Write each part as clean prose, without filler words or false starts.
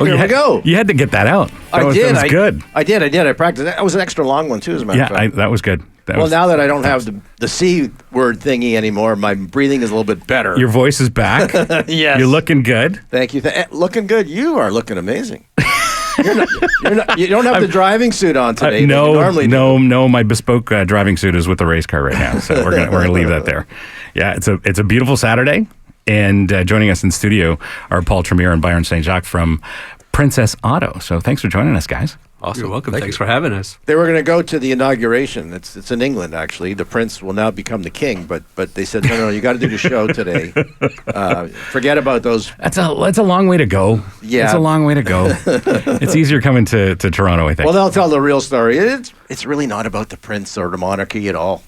Here we go. You had to get that out. That was good. I did. I practiced. That was an extra long one, too, as a matter of fact. That was good. Now that I don't have the C word thingy anymore, my breathing is a little bit better. Your voice is back. Yes. You're looking good. Thank you. Looking good. You are looking amazing. You don't have the driving suit on today. No. My bespoke driving suit is with the race car right now, so we're gonna leave that there. Yeah, it's a beautiful Saturday, and joining us in studio are Paul Tremeer and Byron St. Jacques from Princess Auto. So thanks for joining us, guys. Awesome. You're welcome. Thanks for having us. They were going to go to the inauguration. It's in England, actually. The prince will now become the king, but they said, no, you got to do the show today. Forget about those. That's a long way to go. Yeah. It's a long way to go. It's easier coming to Toronto, I think. Well, they'll tell the real story. It's really not about the prince or the monarchy at all.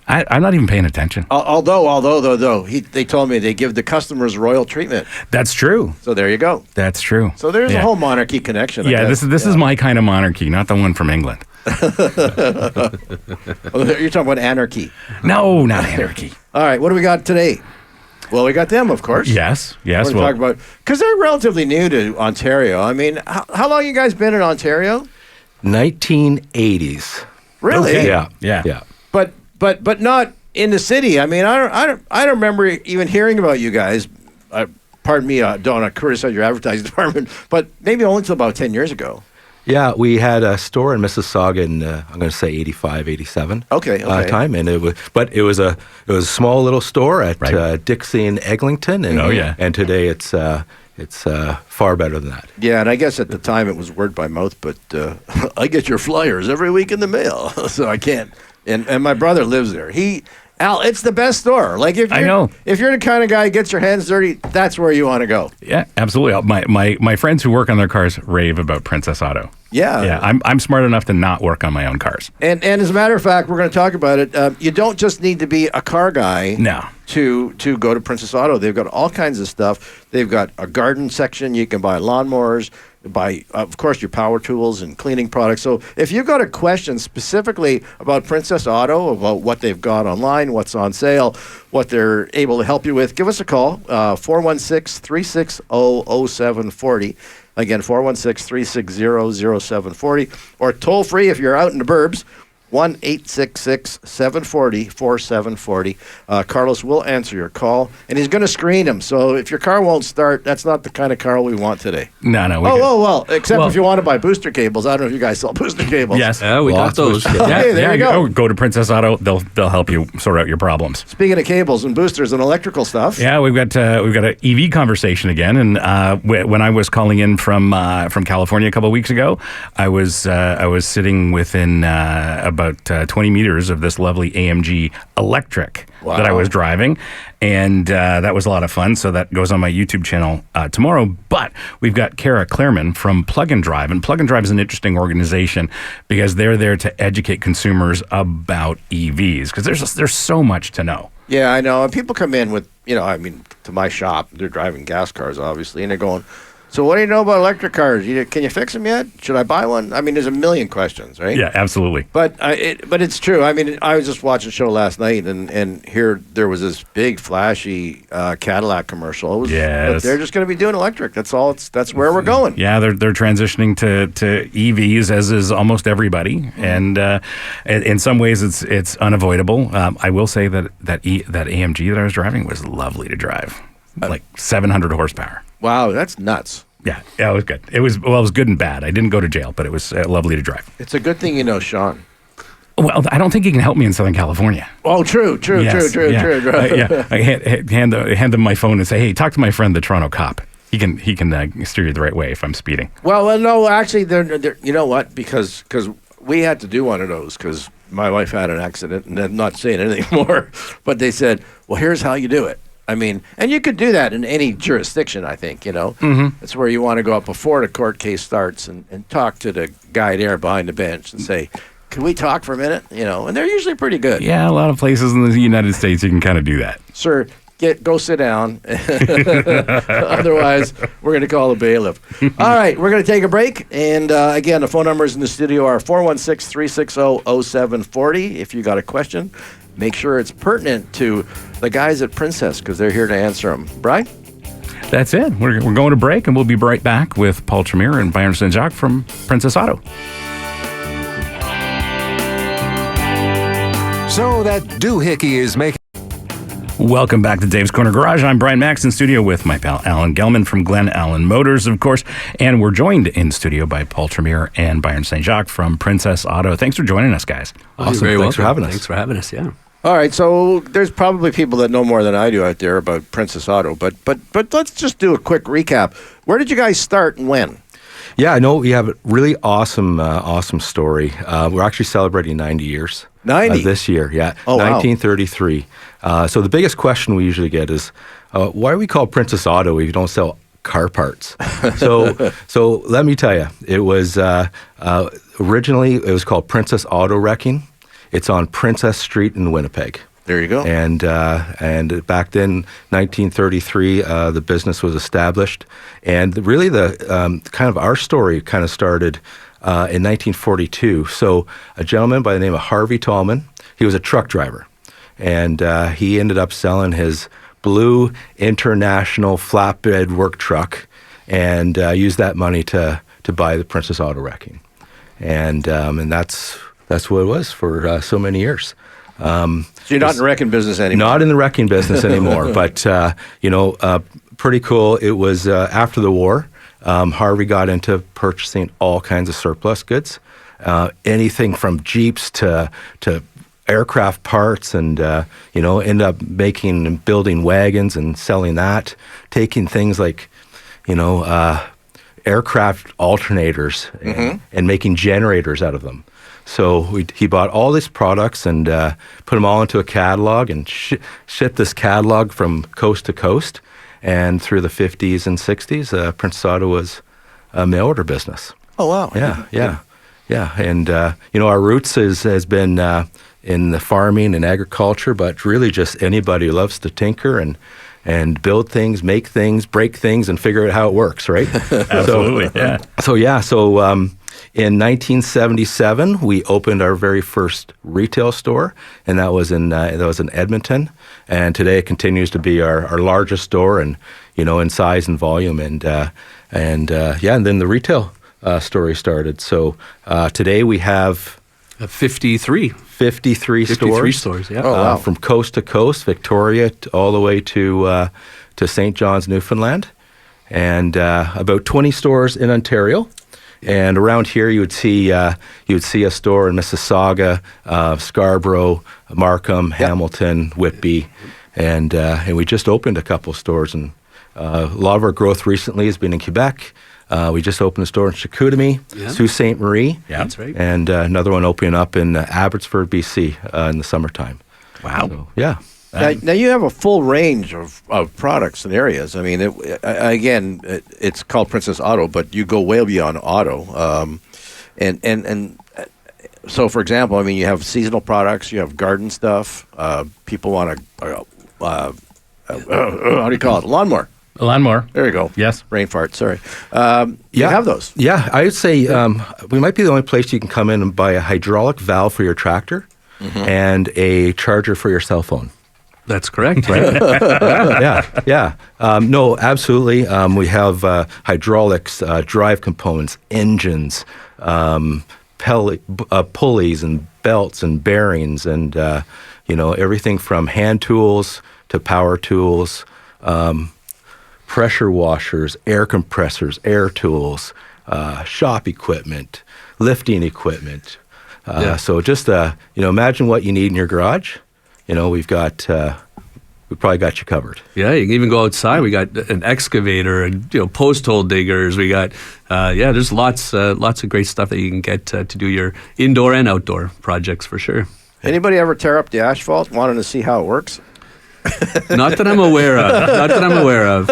I'm not even paying attention. Although, they told me they give the customers royal treatment. That's true. So there you go. That's true. So there's a whole monarchy connection. This is my kind of monarchy, not the one from England. You're talking about anarchy. No, not anarchy. All right, what do we got today? Well, we got them, of course. Yes. We're going to talk about, because they're relatively new to Ontario. I mean, how long you guys been in Ontario? 1980s. Really? Okay. Yeah. But not in the city. I mean, I don't remember even hearing about you guys. Pardon me, don't want to criticize your advertising department, but maybe only until about 10 years ago. Yeah, we had a store in Mississauga in I'm going to say 85, 87. Okay. Time, and it was a small little store at Dixie and Eglinton, and and today it's far better than that. Yeah, and I guess at the time it was word by mouth, but I get your flyers every week in the mail, so I can't. And my brother lives there. Al, it's the best store. Like if you're the kind of guy who gets your hands dirty, that's where you want to go. Yeah, absolutely. My friends who work on their cars rave about Princess Auto. Yeah. I'm smart enough to not work on my own cars. And as a matter of fact, we're going to talk about it. You don't just need to be a car guy. No. To go to Princess Auto. They've got all kinds of stuff. They've got a garden section. You can buy lawnmowers, buy, of course, your power tools and cleaning products. So if you've got a question specifically about Princess Auto, about what they've got online, what's on sale, what they're able to help you with, give us a call, 416-360-0740. Again, 416-360-0740. Or toll free if you're out in the burbs, 1-866-740-4740. Carlos will answer your call, and he's going to screen them. So if your car won't start, that's not the kind of car we want today. No. Except if you want to buy booster cables. I don't know if you guys sell booster cables. Yes. We got those. There you go. Go to Princess Auto. They'll help you sort out your problems. Speaking of cables and boosters and electrical stuff. Yeah, we've got an EV conversation again. And when I was calling in from California a couple of weeks ago, I was sitting within about 20 meters of this lovely AMG electric that I was driving, and that was a lot of fun. So that goes on my YouTube channel tomorrow. But we've got Cara Clairman from Plug and Drive, and Plug and Drive is an interesting organization because they're there to educate consumers about EVs because there's so much to know. Yeah, I know. And people come in with, to my shop, they're driving gas cars, obviously, and they're going, so what do you know about electric cars? Can you fix them yet? Should I buy one? I mean, there's a million questions, right? Yeah, absolutely. But it's true. I mean, I was just watching a show last night, and here there was this big, flashy Cadillac commercial. Yes. They're just going to be doing electric. That's all. That's where we're going. Yeah, they're transitioning to EVs, as is almost everybody, and in some ways it's unavoidable. I will say that AMG that I was driving was lovely to drive, like 700 horsepower. Wow, that's nuts. Yeah, it was good. It was good and bad. I didn't go to jail, but it was lovely to drive. It's a good thing you know Sean. Well, I don't think he can help me in Southern California. Oh, true. Yeah. I hand them my phone and say, hey, talk to my friend, the Toronto cop. He can steer you the right way if I'm speeding. Well, no, actually, they're you know what? Because we had to do one of those because my wife had an accident, and I'm not saying anything more, but they said, well, here's how you do it. I mean, and you could do that in any jurisdiction, I think, Mm-hmm. That's where you want to go up before the court case starts and talk to the guy there behind the bench and say, can we talk for a minute? And they're usually pretty good. Yeah, a lot of places in the United States you can kind of do that. Sir, go sit down. Otherwise, we're going to call a bailiff. All right, we're going to take a break. And again, the phone numbers in the studio are 416-360-0740 if you got a question. Make sure it's pertinent to the guys at Princess because they're here to answer them. Brian? That's it. We're going to break, and we'll be right back with Paul Tremeer and Byron St. Jacques from Princess Auto. So that doohickey is making... Welcome back to Dave's Corner Garage. I'm Brian Max in studio with my pal Alan Gelman from Glen Allen Motors, of course. And we're joined in studio by Paul Tremeer and Byron St. Jacques from Princess Auto. Thanks for joining us, guys. Awesome. Very Thanks welcome. for having us. Thanks for having us, yeah. All right, so there's probably people that know more than I do out there about Princess Auto, but let's just do a quick recap. Where did you guys start and when? Yeah, I know we have a really awesome story. We're actually celebrating 90 years. 90? This year, yeah. Oh, wow. 1933. So the biggest question we usually get is, why are we called Princess Auto if you don't sell car parts? So let me tell you, it was originally it was called Princess Auto Wrecking. It's on Princess Street in Winnipeg. There you go. And back then, 1933, the business was established, and really the kind of our story kind of started in 1942. So a gentleman by the name of Harvey Tallman, he was a truck driver, and he ended up selling his blue International flatbed work truck, and used that money to buy the Princess Auto Wrecking, and that's what it was for so many years. So you're not in the wrecking business anymore? Not in the wrecking business anymore, but, pretty cool. It was after the war. Harvey got into purchasing all kinds of surplus goods, anything from Jeeps to aircraft parts, and, ended up making and building wagons and selling that, taking things like, aircraft alternators and making generators out of them. So he bought all these products and put them all into a catalog and shipped this catalog from coast to coast. And through the 50s and 60s, Princess Auto was a mail order business. Oh, wow. Yeah. And, our roots has been in the farming and agriculture, but really just anybody who loves to tinker and build things, make things, break things, and figure out how it works, right? Absolutely, So in 1977, we opened our very first retail store, and that was in Edmonton. And today it continues to be our largest store, and in size and volume, and then the retail story started. So today we have 53 stores. Yeah. Oh, wow. From coast to coast, Victoria all the way to St. John's, Newfoundland, and about 20 stores in Ontario. And around here, you would see a store in Mississauga, Scarborough, Markham, Hamilton, Whitby, and we just opened a couple stores. And a lot of our growth recently has been in Quebec. We just opened a store in Chicoutimi, Sault Ste. Marie. Yeah, that's right. And another one opening up in Abbotsford, BC, in the summertime. Wow. So, yeah. Now you have a full range of products and areas. I mean, it's called Princess Auto, but you go way beyond auto. And so, for example, I mean, you have seasonal products, you have garden stuff. People want how do you call it? Lawnmower. A lawnmower. There you go. Yes. Brain fart. Sorry. You have those. Yeah, I would say we might be the only place you can come in and buy a hydraulic valve for your tractor and a charger for your cell phone. That's correct. Right? Yeah. No, absolutely. We have hydraulics, drive components, engines, pulleys and belts and bearings, and everything from hand tools to power tools, pressure washers, air compressors, air tools, shop equipment, lifting equipment. So just imagine what you need in your garage. We've probably got you covered. Yeah, you can even go outside. We got an excavator and post hole diggers. We got there's lots of great stuff that you can get to do your indoor and outdoor projects for sure. Anybody ever tear up the asphalt, wanting to see how it works? Not that I'm aware of.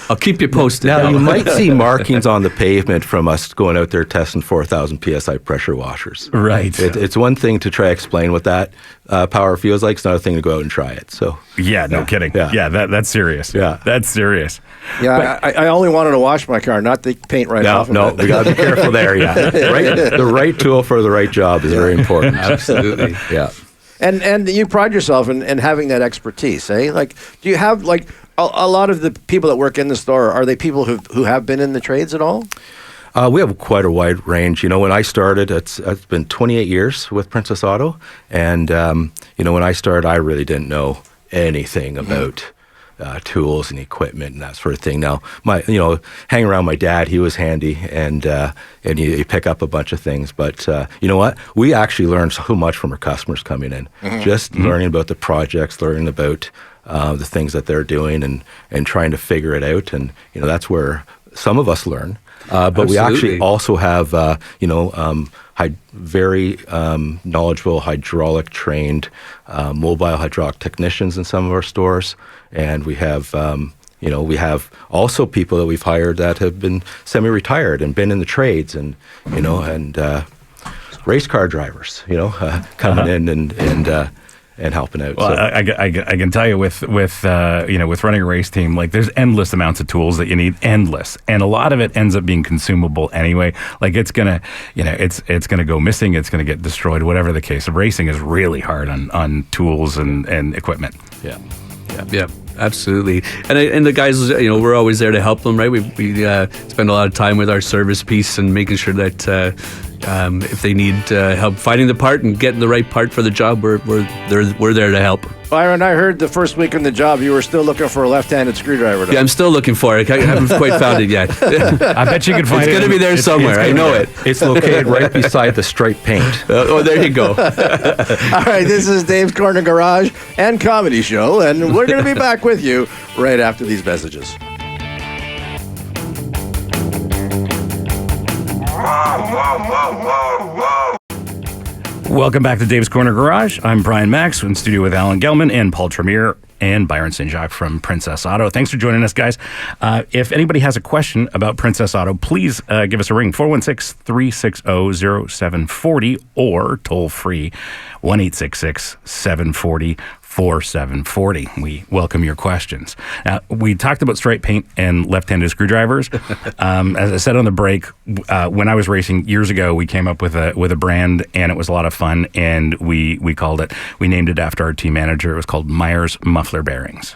I'll keep you posted. Now, you might see markings on the pavement from us going out there testing 4,000 PSI pressure washers. Right. It's one thing to try to explain what that power feels like. It's another thing to go out and try it. So no kidding. Yeah. That's serious. Yeah. That's serious. Yeah, I only wanted to wash my car, not the paint off of it. We got to be careful there, The right tool for the right job is very important. Absolutely. Yeah. And you pride yourself in having that expertise, eh? Like, do you have, like, A lot of the people that work in the store, are they people who have been in the trades at all? We have quite a wide range. When I started, it's been 28 years with Princess Auto, and when I started, I really didn't know anything about tools and equipment and that sort of thing. Now, hanging around my dad, he was handy, and you pick up a bunch of things. But you know what? We actually learned so much from our customers coming in, just learning about the projects, learning about the things that they're doing, and trying to figure it out. And that's where some of us learn. But we actually also have, very knowledgeable hydraulic trained mobile hydraulic technicians in some of our stores, and we have, we have also people that we've hired that have been semi-retired and been in the trades, and race car drivers, coming in and helping out. Well, I can tell you with running a race team, like there's endless amounts of tools that you need, endless, and a lot of it ends up being consumable anyway. Like it's gonna go missing, it's gonna get destroyed, whatever the case. Racing is really hard on tools and equipment. Yeah, absolutely. And the guys, we're always there to help them, right? We spend a lot of time with our service piece and making sure that if they need help finding the part and getting the right part for the job, we're there to help. Byron, I heard the first week on the job you were still looking for a left-handed screwdriver. Yeah, I'm still looking for it. I haven't quite found it yet. I bet you can find it. It's going to be there somewhere. I know it. It's located right beside the striped paint. There you go. All right, this is Dave's Corner Garage and Comedy Show, and we're going to be back with you right after these messages. Welcome back to Dave's Corner Garage. I'm Brian Max in studio with Alan Gelman and Paul Tremeer and Byron St. Jacques from Princess Auto. Thanks for joining us, guys. If anybody has a question about Princess Auto, please give us a ring, 416-360-0740, or toll free, 1-866-740-4740. We welcome your questions. Now, we talked about straight paint and left-handed screwdrivers. As I said on the break, when I was racing years ago, we came up with a brand, and it was a lot of fun, and we named it after our team manager. It was called Myers Muffler Bearings.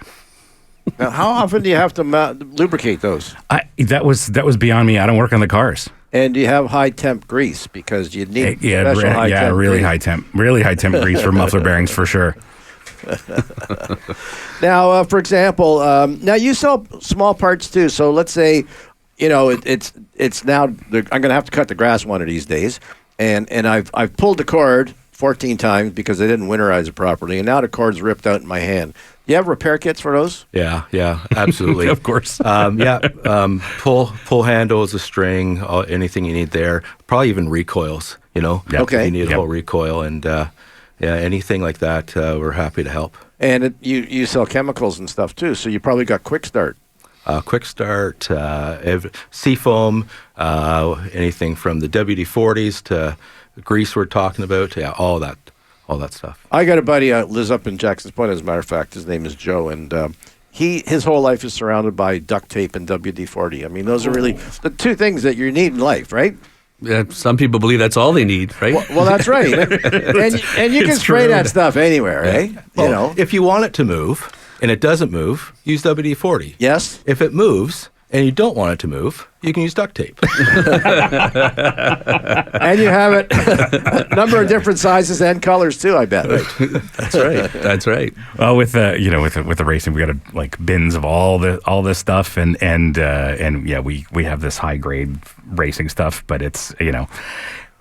Now, how often do you have to lubricate those? That was beyond me. I don't work on the cars. And do you have high temp grease, because you need special high temp really grease. Really high temp grease for muffler bearings for sure. Now, for example, now you sell small parts too. So let's say, it's now I'm going to have to cut the grass one of these days, and I've pulled the cord 14 times because I didn't winterize it properly, and now the cord's ripped out in my hand. You have repair kits for those? Yeah, absolutely. Of course. Pull handles, a string, anything you need there. Probably even recoils, Yep. Okay. You need a whole recoil, and anything like that, we're happy to help. And you sell chemicals and stuff too, so you probably got Quick Start. Quick Start, Seafoam, anything from the WD-40s to grease we're talking about, all that stuff. I got a buddy lives up in Jackson's Point, as a matter of fact. His name is Joe, and his whole life is surrounded by duct tape and WD-40. I mean, those are really the two things that you need in life, right? Yeah, some people believe that's all they need, right? Well, that's right. and you can spray that stuff anywhere, eh? Well, if you want it to move and it doesn't move, use WD-40. Yes. If it moves and you don't want it to move, you can use duct tape. And you have it a number of different sizes and colors too, I bet. That's right. That's right. Well, with the racing, we got like bins of all this stuff, and we have this high grade racing stuff, but it's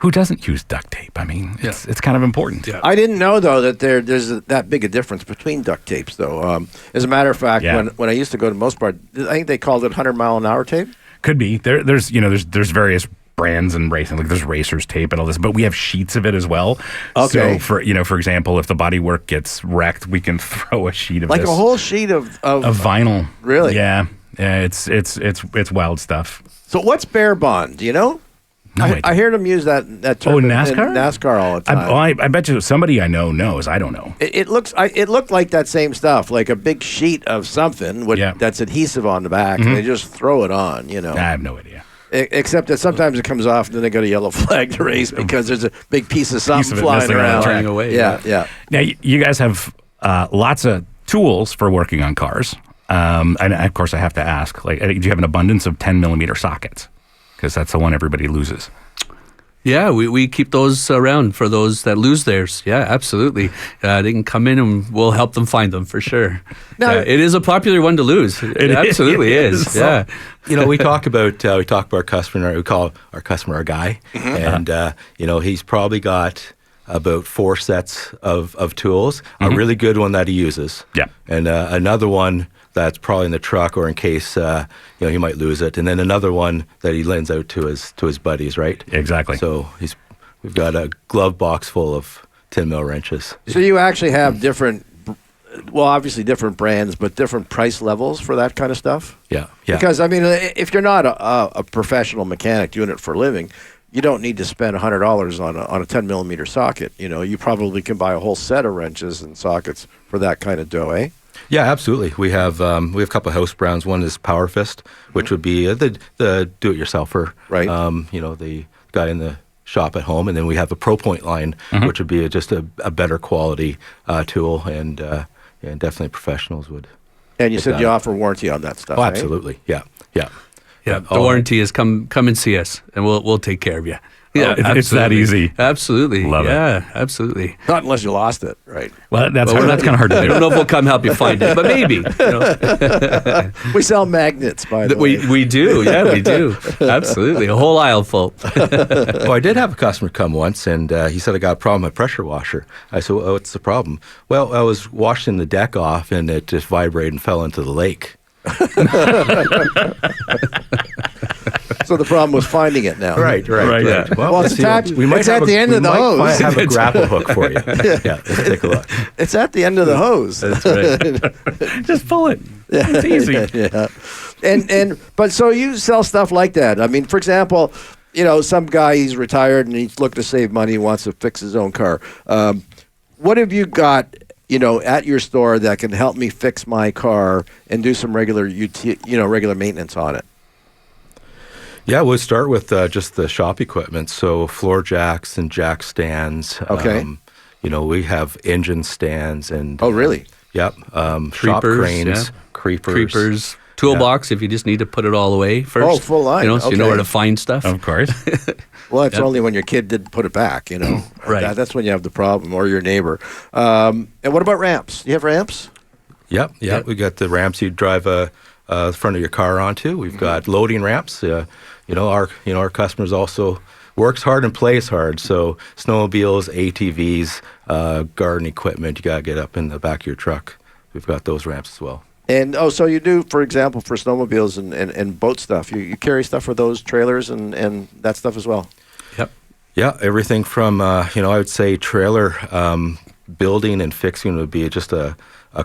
who doesn't use duct tape? I mean, it's kind of important. Yeah. I didn't know though that there's that big a difference between duct tapes though. As a matter of fact, when I used to go to most part, I think they called it 100-mile-an-hour tape. Could be. There's various brands in racing, like there's racers tape and all this, but we have sheets of it as well. Okay. So for example, if the bodywork gets wrecked, we can throw a sheet of like this, a whole sheet of vinyl. Really? Yeah. It's wild stuff. So what's Bear Bond? Do you know? No idea. I hear them use that term in NASCAR? NASCAR all the time. I bet you somebody I know knows. I don't know. It looked like that same stuff, like a big sheet of something that's adhesive on the back, and they just throw it on, I have no idea. Except that sometimes it comes off, and then they got a yellow flag to race because there's a big piece of something flying around. Turning away. Yeah. Now, you guys have lots of tools for working on cars. And of course, I have to ask, like, do you have an abundance of 10 millimeter sockets? Because that's the one everybody loses. Yeah, we keep those around for those that lose theirs. Yeah, absolutely. They can come in and we'll help them find them for sure. Now- It is a popular one to lose. It absolutely is. Yeah. We talk about our customer. We call our customer our guy, and he's probably got about 4 sets of tools. A really good one that he uses, and another one that's probably in the truck or in case he might lose it, and then another one that he lends out to his buddies, right? Exactly. So we've got a glove box full of 10 mil wrenches. So you actually have obviously different brands, but different price levels for that kind of stuff? Yeah. Because, I mean, if you're not a professional mechanic doing it for a living, you don't need to spend $100 on a 10 millimeter socket. You probably can buy a whole set of wrenches and sockets for that kind of dough, eh? Yeah, absolutely. We have a couple of house brands. One is Power Fist, which would be the do-it-yourselfer, Right. The guy in the shop at home, and then we have a ProPoint line, which would be just a better quality tool, and definitely professionals would. And you pick said that you up. offer warranty on that stuff, Oh, eh? absolutely. Yeah. Yeah. The warranty is come and see us and we'll take care of you. Yeah, it's that easy. Absolutely. Love it. Yeah, absolutely. Not unless you lost it, right? Well, that's kind of hard to I do. don't know if we'll come help you find it, but maybe. We sell magnets, by the way. We do. Yeah, we do. Absolutely. A whole aisle full. Well, I did have a customer come once, and he said, I got a problem with my pressure washer. I said, well, what's the problem? Well, I was washing the deck off, and it just vibrated and fell into the lake. So the problem was finding it now. Right. Yeah. Well, it's attached. We might It's at the end of the hose. We might have a grapple hook for you. Yeah, let's take a look. It's at the end of the hose. That's right. Just pull it. It's easy. Yeah. But so you sell stuff like that. I mean, for example, some guy, he's retired and he's looking to save money, wants to fix his own car. What have you got, at your store that can help me fix my car and do some regular maintenance on it? Yeah, we'll start with just the shop equipment. So floor jacks and jack stands. Okay. We have engine stands and. Oh, really? Yep. Shop Creepers, cranes, creepers. Toolbox if you just need to put it all away first. Oh, full line. So you know Okay. where to find stuff. Of course. Well, it's only when your kid didn't put it back, Right. That's when you have the problem, or your neighbor. And what about ramps? Do you have ramps? Yep. We got the ramps you drive the front of your car onto. We've got loading ramps. Our customers also works hard and plays hard. So snowmobiles, ATVs, garden equipment, you got to get up in the back of your truck. We've got those ramps as well. And so you do, for example, for snowmobiles and boat stuff. You carry stuff for those trailers and that stuff as well. Yep. Yeah, everything from I would say trailer building and fixing would be just a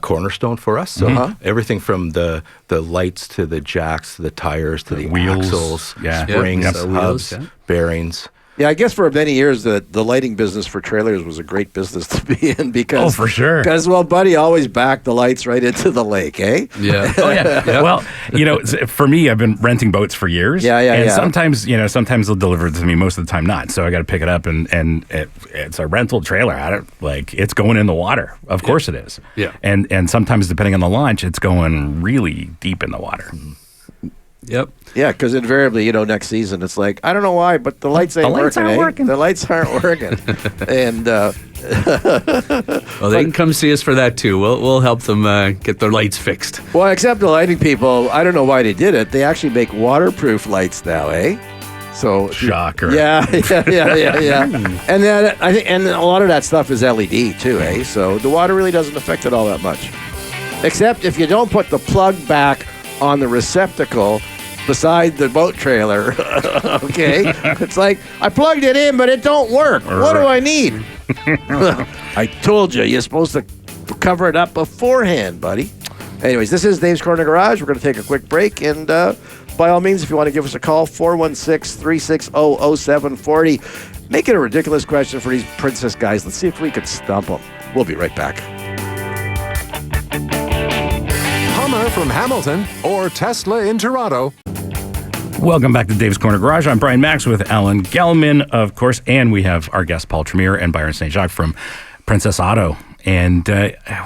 cornerstone for us. So everything from the lights to the jacks to the tires to the wheels. axles, Yeah. springs, Yep. hubs, Wheels, yeah. bearings. Yeah, I guess for many years the lighting business for trailers was a great business to be in because Oh, for sure. Because Buddy always backed the lights right into the lake, eh? Yeah. Oh yeah. Yep. Well, for me, I've been renting boats for years. Yeah. And sometimes they'll deliver it to me. Most of the time, not. So I got to pick it up, and it's a rental trailer. It's going in the water. Of course it is. Yeah. And sometimes, depending on the launch, it's going really deep in the water. Yep. Yeah, because invariably, next season it's like, I don't know why, but the lights ain't lights working. aren't eh? working. The lights aren't working. And Well, they can come see us for that too. We'll help them get their lights fixed. well, except the lighting people, I don't know why they did it. They actually make waterproof lights now, eh? So Shocker. Yeah. And then I think, and a lot of that stuff is LED too, eh? So the water really doesn't affect it all that much, except if you don't put the plug back on the receptacle beside the boat trailer. Okay, it's like I plugged it in, but it don't work. What do I need? I told you're supposed to cover it up beforehand, buddy. Anyways, this is Dave's Corner Garage. We're going to take a quick break, and by all means, if you want to give us a call, 416-360-0740. Make it a ridiculous question for these princess guys. Let's see if we can stump them. We'll be right back. Hummer from Hamilton or Tesla in Toronto. Welcome back to Dave's Corner Garage. I'm Brian Max with Alan Gelman, of course, and we have our guests Paul Tremeer and Byron St. Jacques from Princess Auto. And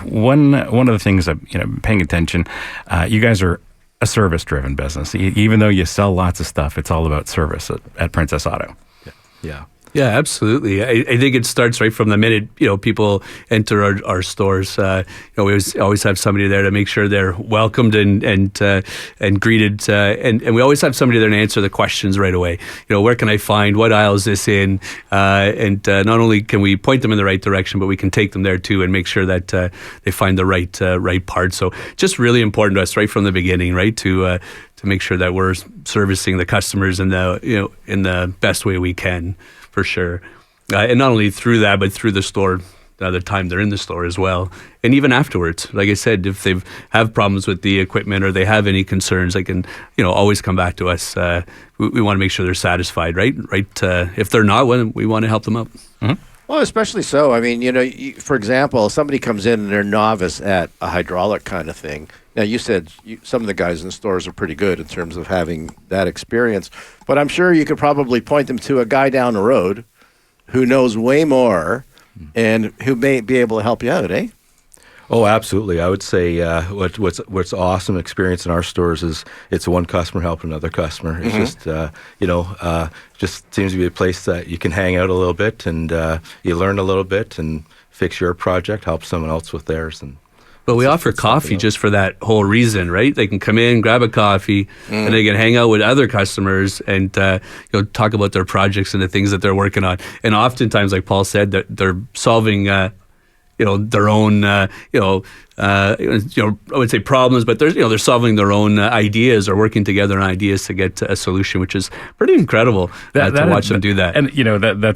one of the things that, paying attention, you guys are a service-driven business. Even though you sell lots of stuff, it's all about service at Princess Auto. Yeah. Yeah, absolutely. I think it starts right from the minute people enter our stores. We always have somebody there to make sure they're welcomed and greeted, and we always have somebody there to answer the questions right away. Where can I find, what aisle is this in, and not only can we point them in the right direction, but we can take them there too and make sure that they find the right part. So just really important to us right from the beginning, right, to make sure that we're servicing the customers in the best way we can. For sure. And not only through that, but through the store, the time they're in the store as well. And even afterwards, like I said, if they have problems with the equipment or they have any concerns, they can, always come back to us. We want to make sure they're satisfied, right? If they're not, we want to help them out. Mm-hmm. Well, especially so. I mean, for example, somebody comes in and they're novice at a hydraulic kind of thing. Now, you said some of the guys in the stores are pretty good in terms of having that experience, but I'm sure you could probably point them to a guy down the road who knows way more and who may be able to help you out, eh? Oh, absolutely. I would say what's awesome experience in our stores is it's one customer helping another customer. It's just, just seems to be a place that you can hang out a little bit and you learn a little bit and fix your project, help someone else with theirs. But we offer coffee just for that whole reason, right? They can come in, grab a coffee, and they can hang out with other customers and talk about their projects and the things that they're working on. And oftentimes, like Paul said, that they're solving their own I would say problems, but they're solving their own ideas or working together on ideas to get a solution, which is pretty incredible to watch them do that. And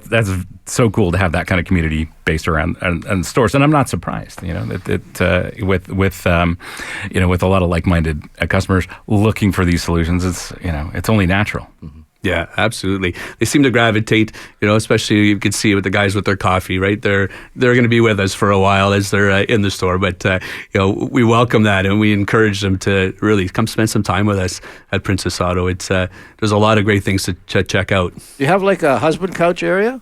that's so cool to have that kind of community based around and stores. And I'm not surprised, with a lot of like-minded customers looking for these solutions. It's only natural. Mm-hmm. Yeah, absolutely. They seem to gravitate, especially you can see with the guys with their coffee, right? They're going to be with us for a while as they're in the store, but we welcome that and we encourage them to really come spend some time with us at Princess Auto. It's there's a lot of great things to check out. Do you have like a husband couch area?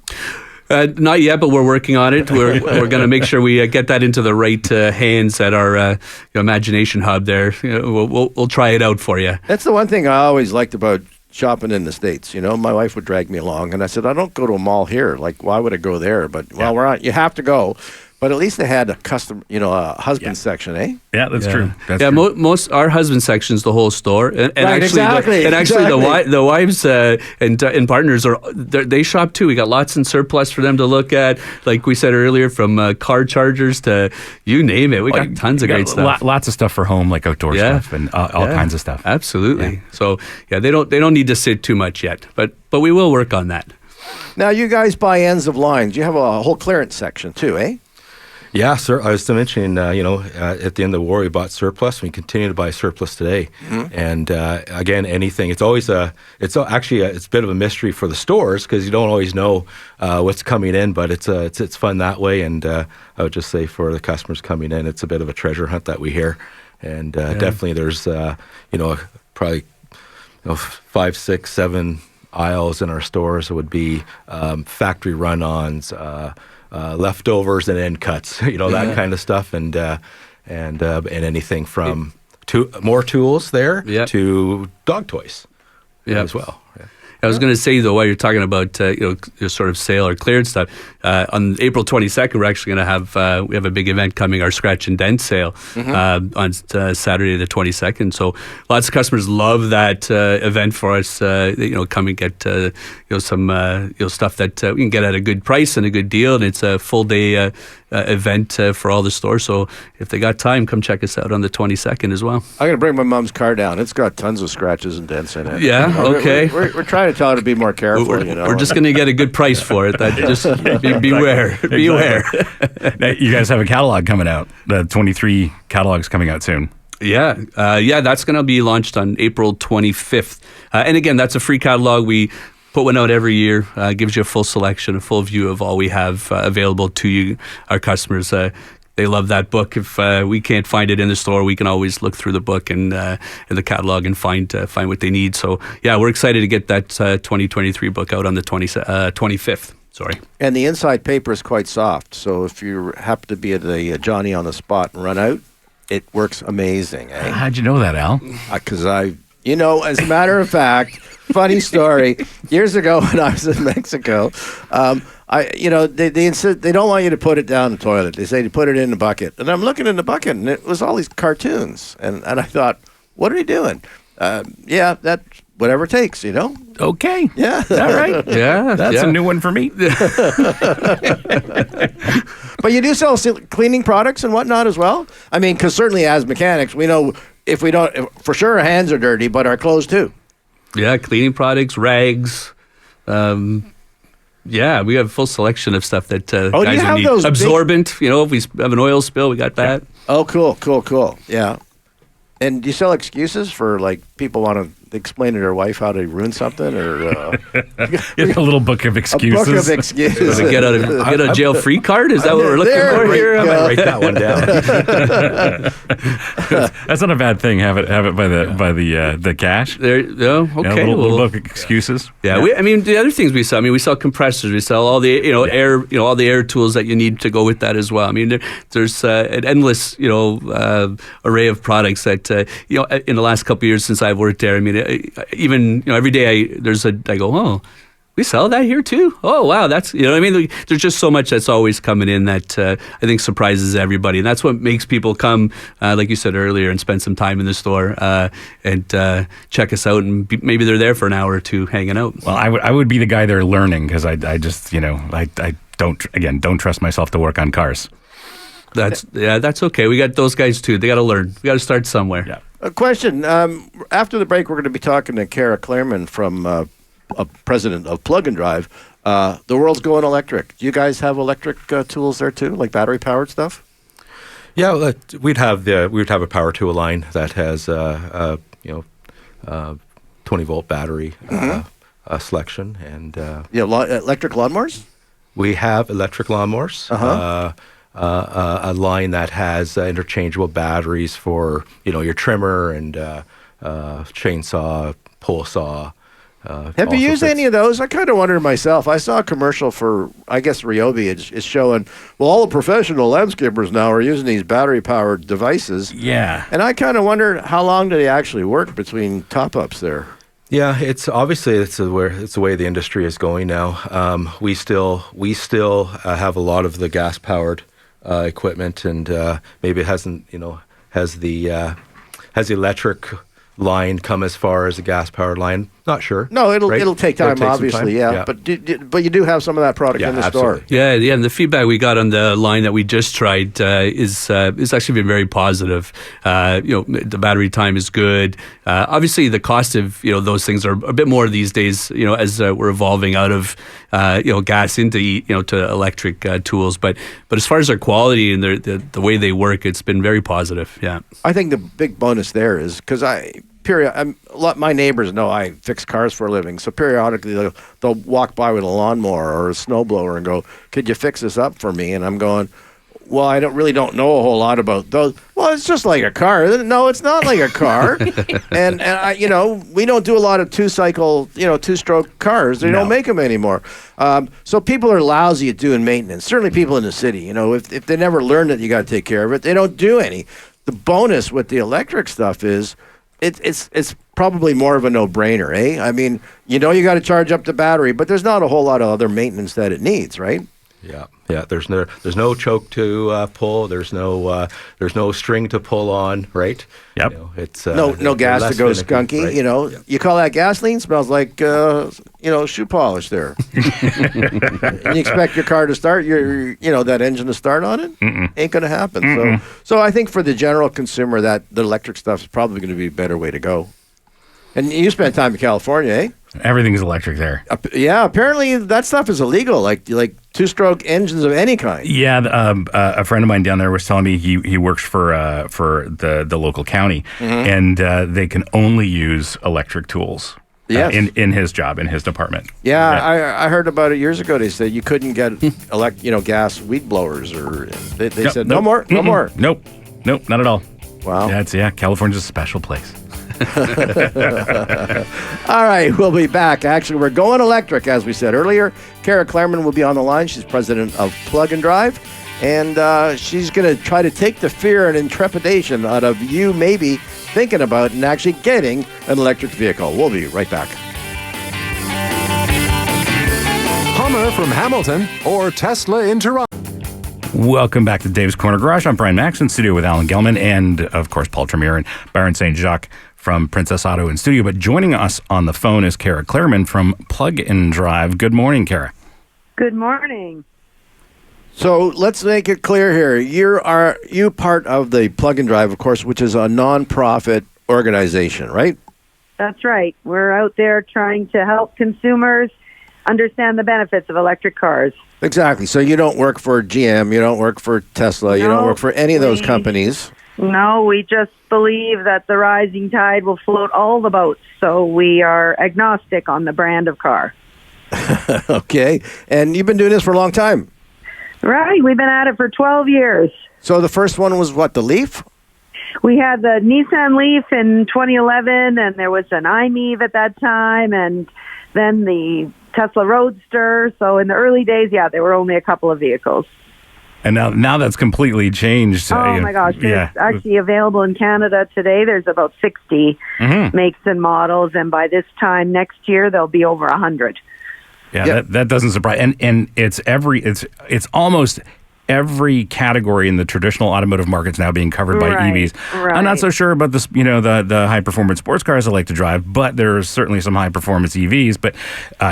Not yet, but we're working on it. We're going to make sure we get that into the right hands at our Imagination Hub there. We'll try it out for you. That's the one thing I always liked about shopping in the States. My wife would drag me along, and I said, I don't go to a mall here. Like, why would I go there? But, you have to go. But at least they had a custom, a husband section, eh? Yeah, that's true. That's true. Most our husband section's the whole store, and right, actually, the wives and partners they shop too. We got lots in surplus for them to look at, like we said earlier, from car chargers to you name it. We got tons of great stuff. Lots of stuff for home, like outdoor stuff and all kinds of stuff. Absolutely. Yeah. So they don't need to sit too much yet, but we will work on that. Now you guys buy ends of lines. You have a whole clearance section too, eh? Yeah, sir. I was mentioning, at the end of the war, we bought surplus. We continue to buy surplus today. Mm-hmm. And again, anything. It's always it's a bit of a mystery for the stores because you don't always know what's coming in. But it's fun that way. And I would just say for the customers coming in, it's a bit of a treasure hunt that we hear. And definitely, there's probably 5, 6, 7 aisles in our stores. It would be factory run-ons. Leftovers and end cuts, that kind of stuff, and anything from more tools there to dog toys as well. Yeah. I was going to say though, while you're talking about your sort of sale or clearance stuff, on April 22nd we're actually going to have we have a big event coming, our scratch and dent sale on Saturday the 22nd. So lots of customers love that event for us. Come and get some stuff that we can get at a good price and a good deal, and it's a full day event for all the stores. So if they got time, come check us out on the 22nd as well. I'm going to bring my mom's car down. It's got tons of scratches and dents in it. Yeah, okay. We're trying to tell her to be more careful. We're just going to get a good price for it. Just beware. Beware. Now, you guys have a catalog coming out. The 23 catalog's coming out soon. Yeah, that's going to be launched on April 25th. And again, that's a free catalog. We put one out every year, gives you a full selection, a full view of all we have available to you, our customers. They love that book. If we can't find it in the store, we can always look through the book and in the catalog and find what they need. So yeah, we're excited to get that 2023 book out on the 25th. Sorry. And the inside paper is quite soft. So if you happen to be at the Johnny on the spot and run out, it works amazing. Eh? How'd you know that, Al? Because as a matter of fact, funny story. Years ago when I was in Mexico, they insist they don't want you to put it down the toilet. They say to put it in the bucket. And I'm looking in the bucket, and it was all these cartoons. And I thought, what are you doing? That's whatever it takes, Okay. Yeah. All right. Yeah. That's a new one for me. But you do sell cleaning products and whatnot as well? I mean, because certainly as mechanics, we know if we don't, for sure our hands are dirty, but our clothes too. Yeah, cleaning products, rags. We have a full selection of stuff that do guys you have need. those Absorbent, if we have an oil spill, we got that. Oh, cool. Yeah. And do you sell excuses for, like, people want to explain to their wife how to ruin something, or It's a little book of excuses. a book of excuses? Does it get a jail free card? Is that what we're looking There for we here? go. I might write that one down. That's not a bad thing. Have it by the cash. There, okay. A little book of excuses. Yeah, the other things we sell. we sell compressors. We sell all the air, all the air tools that you need to go with that as well. There's an endless array of products that in the last couple of years since I've worked there. Even every day I go, oh, we sell that here too. Oh wow, that's There's just so much that's always coming in that I think surprises everybody, and that's what makes people come, like you said earlier, and spend some time in the store and check us out, and maybe they're there for an hour or two hanging out. Well, I would be the guy there learning, because I just I don't trust myself to work on cars. That's okay. We got those guys too. They got to learn. We got to start somewhere. Yeah. A question. After the break, we're going to be talking to Cara Clairman from president of Plug and Drive. The world's going electric. Do you guys have electric tools there too, like battery powered stuff? Yeah, we'd have a power tool line that has 20-volt battery selection, and electric lawnmowers. we have electric lawnmowers. A line that has interchangeable batteries for your trimmer and chainsaw, pole saw. Have you used any of those? I kind of wondered myself. I saw a commercial for, I guess, Ryobi. It's showing, all the professional landscapers now are using these battery-powered devices. Yeah. And I kind of wondered, how long do they actually work between top-ups there? Yeah, it's the way the industry is going now. We still have a lot of the gas-powered equipment, and maybe it hasn't, has the electric line come as far as a gas-powered line? Not sure. No, it'll take time, some obviously, time. yeah. But you do have some of that product in the absolutely. store. Yeah, and the feedback we got on the line that we just tried is actually been very positive. The battery time is good. Obviously, the cost of those things are a bit more these days. As we're evolving out of gas into to electric tools. But as far as their quality and the way they work, it's been very positive. Yeah, I think the big bonus there is because my neighbors know I fix cars for a living, so periodically they'll walk by with a lawnmower or a snowblower and go, "Could you fix this up for me?" And I'm going, "Well, I don't know a whole lot about those." Well, it's just like a car. No, it's not like a car. and we don't do a lot of two-stroke cars. They don't make them anymore. So people are lousy at doing maintenance. Certainly people in the city. If they never learn that you got to take care of it, they don't do any. The bonus with the electric stuff is it's probably more of a no-brainer, eh? I mean, you got to charge up the battery, but there's not a whole lot of other maintenance that it needs, right? Yeah. There's no choke to pull. There's no string to pull on, right? Yep. It's no gas to go skunky. Right? You call that gasoline? Smells like shoe polish there. And you expect your car to start, that engine to start on it? Ain't going to happen. So I think for the general consumer, that the electric stuff is probably going to be a better way to go. And you spent time in California, eh? Everything's electric there. Yeah, apparently that stuff is illegal, like two-stroke engines of any kind. Yeah, a friend of mine down there was telling me he works for the local county, and they can only use electric tools. Yes. In his job, in his department. Yeah. I heard about it years ago. They said you couldn't get gas weed blowers, or they said no more. Nope, not at all. Wow. California's a special place. All right, we'll be back. Actually, we're going electric, as we said earlier. Cara Clairman will be on the line. She's president of Plug and Drive, and she's going to try to take the fear and intrepidation out of you maybe thinking about and actually getting an electric vehicle. We'll be right back. Hummer from Hamilton or Tesla in Toronto. Welcome back to Dave's Corner Garage. I'm Brian Max in studio with Alan Gelman and, of course, Paul Tremeer and Byron St. Jacques from Princess Auto in studio. But joining us on the phone is Cara Clairman from Plug and Drive. Good morning, Cara. Good morning. So let's make it clear here. You part of the Plug and Drive, of course, which is a non-profit organization, right? That's right. We're out there trying to help consumers understand the benefits of electric cars. Exactly. So you don't work for GM, you don't work for Tesla, you don't work for any of those companies. No, we just believe that the rising tide will float all the boats. So we are agnostic on the brand of car. Okay. And you've been doing this for a long time. Right. We've been at it for 12 years. So the first one was what, the Leaf? We had the Nissan Leaf in 2011, and there was an iMEV at that time, and then the Tesla Roadster. So in the early days, there were only a couple of vehicles. And now that's completely changed. Oh, my gosh. It's actually available in Canada today. There's about 60 makes and models, and by this time next year, there'll be over 100. Yeah, that doesn't surprise. And it's almost every category in the traditional automotive market's now being covered by EVs. Right. I'm not so sure about this, the high performance sports cars I like to drive, but there's certainly some high performance EVs. But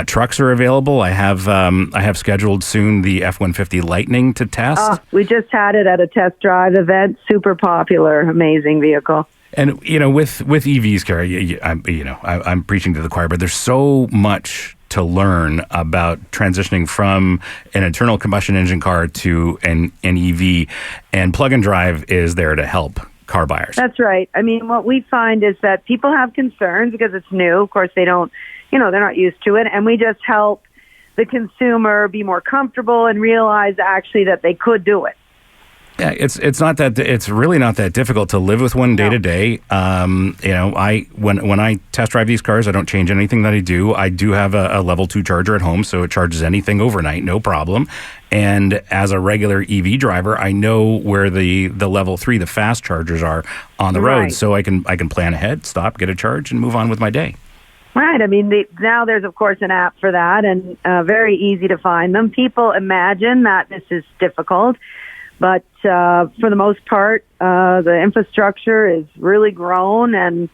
trucks are available. I have scheduled soon the F-150 Lightning to test. We just had it at a test drive event. Super popular, amazing vehicle. And with EVs, Cara, I'm preaching to the choir, but there's so much to learn about transitioning from an internal combustion engine car to an EV, and Plug and Drive is there to help car buyers. That's right. I mean, what we find is that people have concerns because it's new. Of course, they don't, they're not used to it, and we just help the consumer be more comfortable and realize actually that they could do it. Yeah, it's really not that difficult to live with one day to day. When I test drive these cars, I don't change anything that I do. I do have a level 2 charger at home, so it charges anything overnight, no problem. And as a regular EV driver, I know where the level 3, the fast chargers are on the road, so I can plan ahead, stop, get a charge, and move on with my day. Right. I mean, now there's, of course, an app for that, and very easy to find them. People imagine that this is difficult. But for the most part, the infrastructure is really grown, and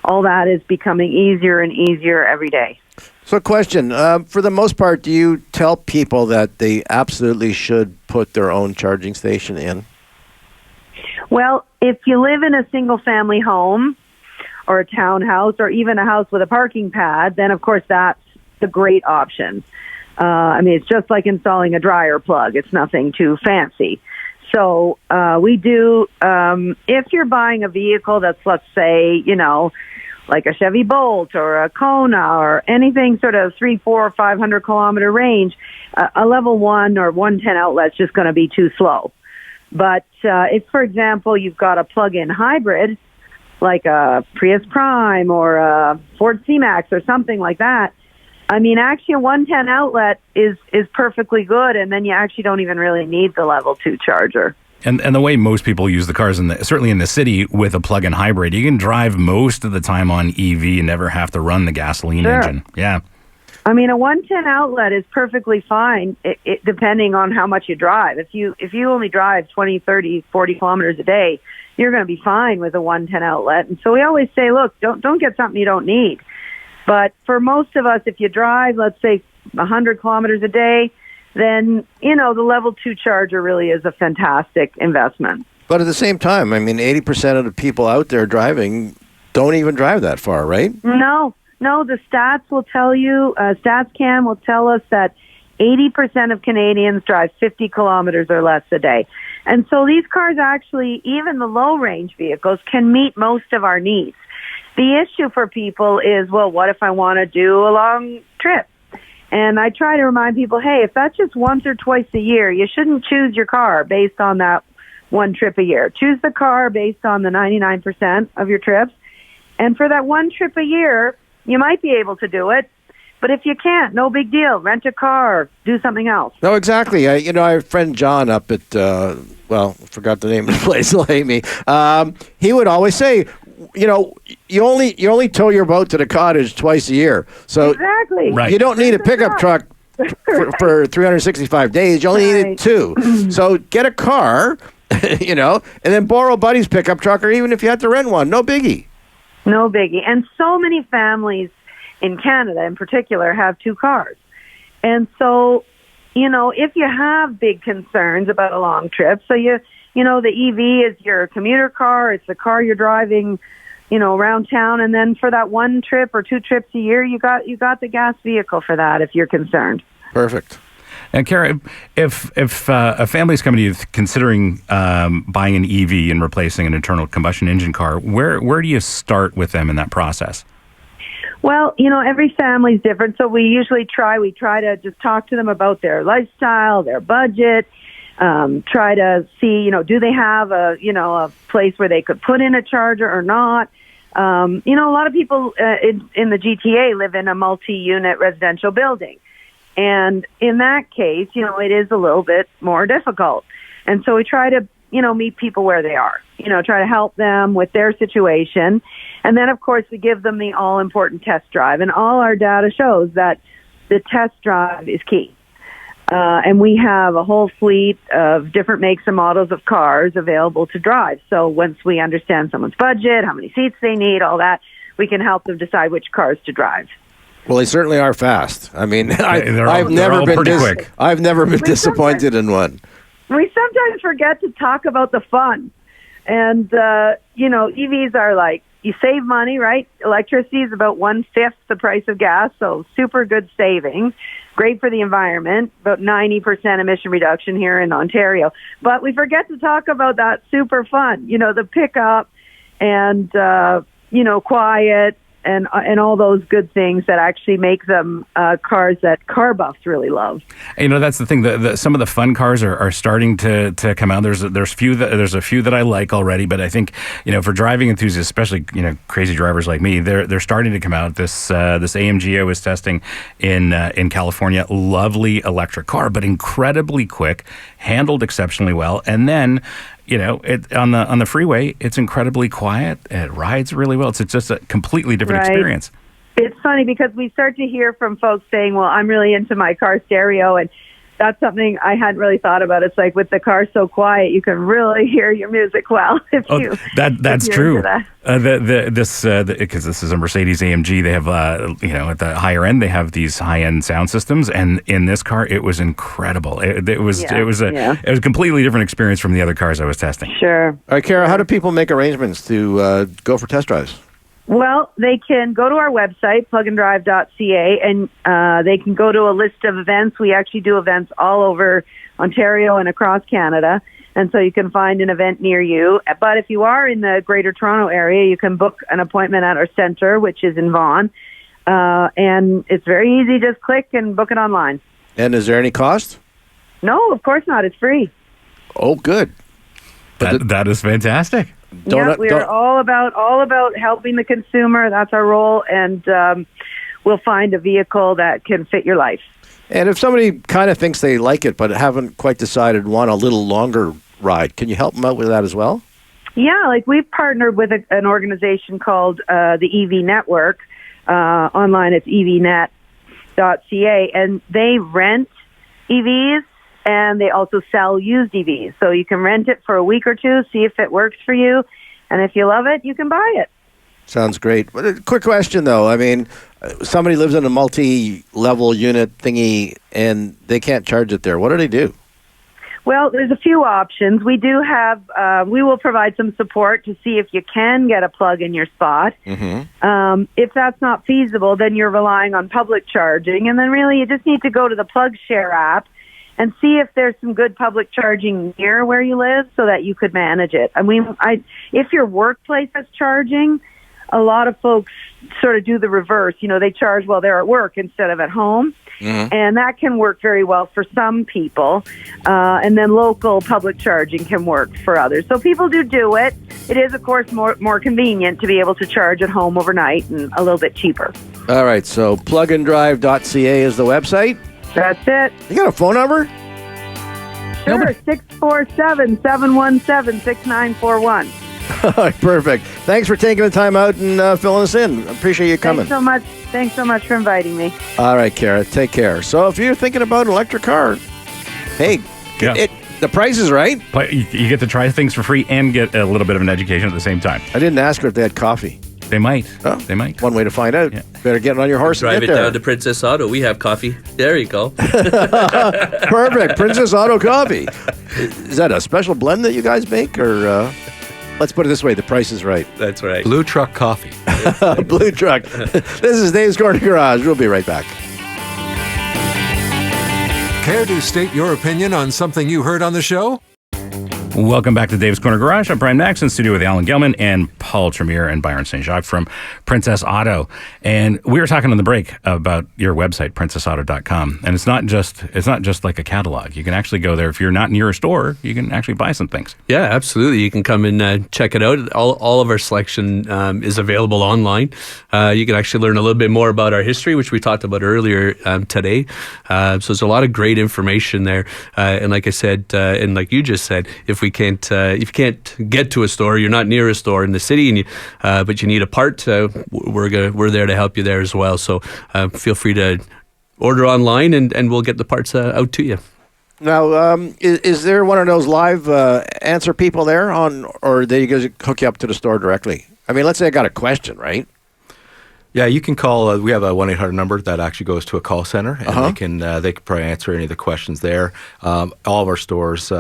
all that is becoming easier and easier every day. So question, for the most part, do you tell people that they absolutely should put their own charging station in? Well, if you live in a single-family home or a townhouse or even a house with a parking pad, then, of course, that's the great option. It's just like installing a dryer plug. It's nothing too fancy. So we do, if you're buying a vehicle that's, let's say, like a Chevy Bolt or a Kona or anything sort of 300, 400, 500 kilometer range, a level 1 or 110 outlet's just going to be too slow. But if, for example, you've got a plug-in hybrid, like a Prius Prime or a Ford C-Max or something like that, actually a 110 outlet is perfectly good, and then you actually don't even really need the level 2 charger. And the way most people use the cars, certainly in the city with a plug-in hybrid, you can drive most of the time on EV and never have to run the gasoline engine. Yeah. A 110 outlet is perfectly fine, depending on how much you drive. If you only drive 20, 30, 40 kilometers a day, you're going to be fine with a 110 outlet. And so we always say, look, don't get something you don't need. But for most of us, if you drive, let's say, 100 kilometers a day, then, the level 2 charger really is a fantastic investment. But at the same time, 80% of the people out there driving don't even drive that far, right? No, the stats will tell you, StatsCan will tell us that 80% of Canadians drive 50 kilometers or less a day. And so these cars actually, even the low-range vehicles, can meet most of our needs. The issue for people is, well, what if I want to do a long trip? And I try to remind people, hey, if that's just once or twice a year, you shouldn't choose your car based on that one trip a year. Choose the car based on the 99% of your trips. And for that one trip a year, you might be able to do it. But if you can't, no big deal. Rent a car, do something else. No, exactly. I have a friend John up at, I forgot the name of the place. He'll hate me. He would always say, you only tow your boat to the cottage twice a year. So exactly. Right. you don't need a pickup truck for 365 days. You only need it 2. So get a car, and then borrow buddy's pickup truck, or even if you had to rent one, no biggie. No biggie. And so many families in Canada in particular have 2 cars. And so, if you have big concerns about a long trip, so the EV is your commuter car, it's the car you're driving, around town, and then for that one trip or 2 trips a year, you got the gas vehicle for that if you're concerned. Perfect. And Cara, if a family's coming to you considering buying an EV and replacing an internal combustion engine car, where do you start with them in that process? Well, every family's different, so we try to just talk to them about their lifestyle, their budget, try to see, do they have a place where they could put in a charger or not. A lot of people in the GTA live in a multi-unit residential building. And in that case, it is a little bit more difficult. And so we try to, meet people where they are, try to help them with their situation. And then, of course, we give them the all-important test drive. And all our data shows that the test drive is key. And we have a whole fleet of different makes and models of cars available to drive. So once we understand someone's budget, how many seats they need, all that, we can help them decide which cars to drive. Well, they certainly are fast. I mean, I've never been quick. I've never been disappointed in one. We sometimes forget to talk about the fun. And, EVs are like, you save money, right? Electricity is about 1/5 the price of gas, so super good savings. Great for the environment, about 90% emission reduction here in Ontario. But we forget to talk about that super fun, the pickup and, quiet and all those good things that actually make them cars that car buffs really love. That's the thing. Some of the fun cars are starting to come out. There's a few that I like already, but I think for driving enthusiasts, especially crazy drivers like me, they're starting to come out. This AMG I was testing in California, lovely electric car, but incredibly quick, handled exceptionally well, and then. On the freeway, it's incredibly quiet. It rides really well. It's just a completely different experience. It's funny because we start to hear from folks saying, well, I'm really into my car stereo, and that's something I hadn't really thought about. It's like with the car so quiet, you can really hear your music well. That's true. Because this is a Mercedes AMG, they have at the higher end they have these high end sound systems, and in this car it was incredible. It was a completely different experience from the other cars I was testing. Sure. All right, Cara, how do people make arrangements to go for test drives? Well, they can go to our website, pluganddrive.ca, and they can go to a list of events. We actually do events all over Ontario and across Canada, and so you can find an event near you. But if you are in the Greater Toronto area, you can book an appointment at our center, which is in Vaughan, and it's very easy. Just click and book it online. And is there any cost? No, of course not. It's free. Oh, good. That is fantastic. We're all about helping the consumer. That's our role, and we'll find a vehicle that can fit your life. And if somebody kind of thinks they like it but haven't quite decided, want a little longer ride, can you help them out with that as well? Yeah, like we've partnered with an organization called the EV Network. Online, it's evnet.ca, and they rent EVs. And they also sell used EVs. So you can rent it for a week or two, see if it works for you. And if you love it, you can buy it. Sounds great. But a quick question, though. I mean, somebody lives in a multi-level unit thingy, and they can't charge it there. What do they do? Well, there's a few options. We do have, we will provide some support to see if you can get a plug in your spot. Mm-hmm. If that's not feasible, then you're relying on public charging. And then really you just need to go to the PlugShare app and see if there's some good public charging near where you live so that you could manage it. I mean, if your workplace has charging, a lot of folks sort of do the reverse. You know, they charge while they're at work instead of at home. And that can work very well for some people. And then local public charging can work for others. So people do it. It is, of course, more convenient to be able to charge at home overnight and a little bit cheaper. All right, so plugandrive.ca is the website. That's it. You got a phone number? Sure, 647-717-6941. All right, perfect. Thanks for taking the time out and filling us in. Appreciate you coming. Thanks so much for inviting me. All right, Cara, take care. So if you're thinking about an electric car, hey, the price is right. But you get to try things for free and get a little bit of an education at the same time. I didn't ask her if they had coffee. They might. Oh, they might. One way to find out. Yeah. Better get on your horse Drive and it get there. down to Princess Auto. We have coffee. There you go. Perfect. Princess Auto Coffee. Is that a special blend that you guys make? Or let's put it this way, the price is right. That's right. Blue Truck Coffee. Blue Truck. This is Dave's Corner Garage. We'll be right back. Care to state your opinion on something you heard on the show? Welcome back to Dave's Corner Garage. I'm Brian Max in studio with Alan Gelman and Paul Tremeer and Byron St. Jacques from Princess Auto. And we were talking on the break about your website, princessauto.com. And it's not just like a catalog. You can actually go there. If you're not near a store, you can actually buy some things. Yeah, absolutely. You can come and check it out. All of our selection is available online. You can actually learn a little bit more about our history, which we talked about earlier today. So there's a lot of great information there. And like I said, and like you just said, if you can't get to a store, you're not near a store in the city, and but you need a part, we're there to help you there as well. So feel free to order online, and we'll get the parts out to you. Now, is there one of those live answer people there or they just hook you up to the store directly? I mean, let's say I got a question, right? Yeah, you can call. We have a 1-800 number that actually goes to a call center, and they can probably answer any of the questions there. All of our stores,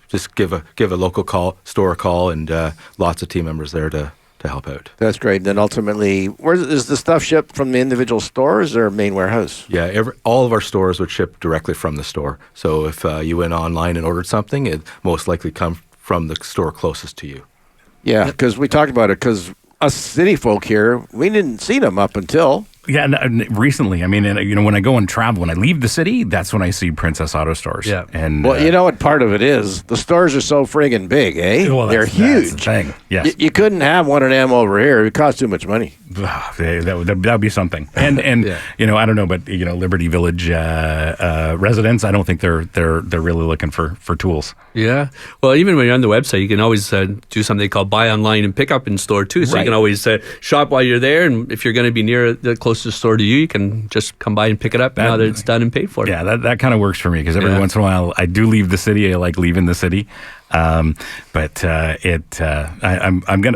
just give a local store a call, and lots of team members there to help out. That's great. And then ultimately, where is the stuff shipped from the individual stores or main warehouse? Yeah, all of our stores would ship directly from the store. So if you went online and ordered something, it most likely come from the store closest to you. Yeah, because we talked about it, because us city folk here, we didn't see them up until... Yeah, recently. I mean, when I go and travel, when I leave the city, that's when I see Princess Auto stores. Yeah. And well, you know what part of it is? The stores are so friggin' big, eh? Well, they're huge. That's the thing. Yes. You couldn't have one of them over here. It costs too much money. That would be something. And Yeah. I don't know, but Liberty Village residents, I don't think they're really looking for tools. Yeah. Well, even when you're on the website, you can always do something called buy online and pick up in store too. So Right. you can always shop while you're there, and if you're going to be near the closest store to you can just come by and pick it up now that it's done and paid for. Yeah, that kind of works for me, because every Yeah. once in a while I do leave the city. I like leaving the city, I'm gonna.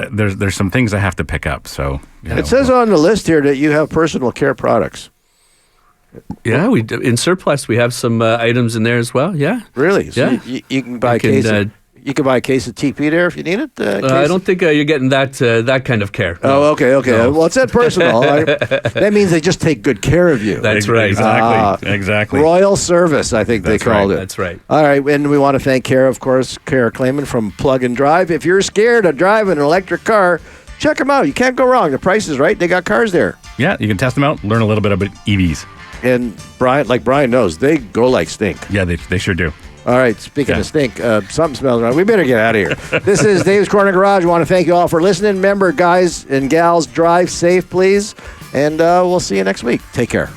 There's some things I have to pick up. So It says on the list here that you have personal care products. Yeah, we do. In surplus we have some items in there as well. Yeah. Really? So Yeah. you can buy you can buy a case of TP there if you need it? I don't think you're getting that kind of care. Oh, okay. No. Well, it said personal. That means they just take good care of you. That's right. Exactly. Royal service, I think That's they called right. it. That's right. All right, and we want to thank Cara, of course, Cara Clairman from Plug and Drive. If you're scared of driving an electric car, check them out. You can't go wrong. The price is right. They got cars there. Yeah, you can test them out, learn a little bit about EVs. And Brian knows, they go like stink. Yeah, they sure do. All right, speaking Yeah. of stink, something smells wrong. We better get out of here. This is Dave's Corner Garage. I want to thank you all for listening. Remember, guys and gals, drive safe, please. And we'll see you next week. Take care.